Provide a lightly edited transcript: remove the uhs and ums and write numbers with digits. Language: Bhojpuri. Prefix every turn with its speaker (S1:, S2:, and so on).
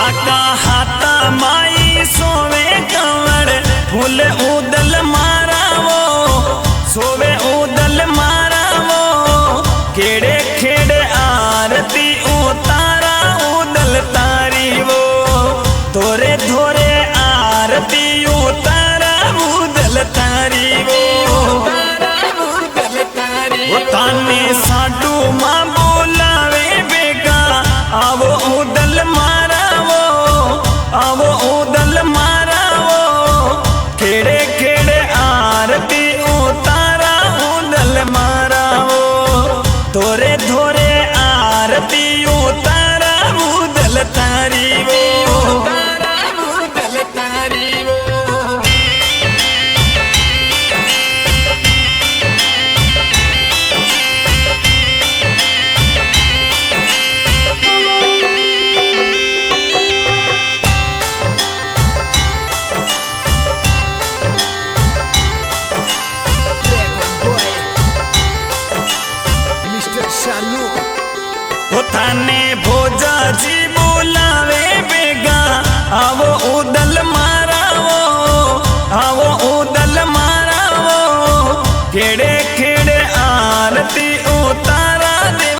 S1: काका हाथा माई सोवे कंवर फूल उदल मारावो सोवे उदल मारावो केड़े खेड़े आरती उतारा उदल तारी वो धोरे धोरे आरती उतारा उदल तारी वो ताने साडू मां बोलावे बेगा आवो उदल मारावो आवो उदल मारावो खेड़े खेड़े आरती उतारा उदल मारावो धोरे धोरे आरती उतारा उदल तारी वो उदल तारी वो थाने भोजा जी बोलावे बेगा आवो उदल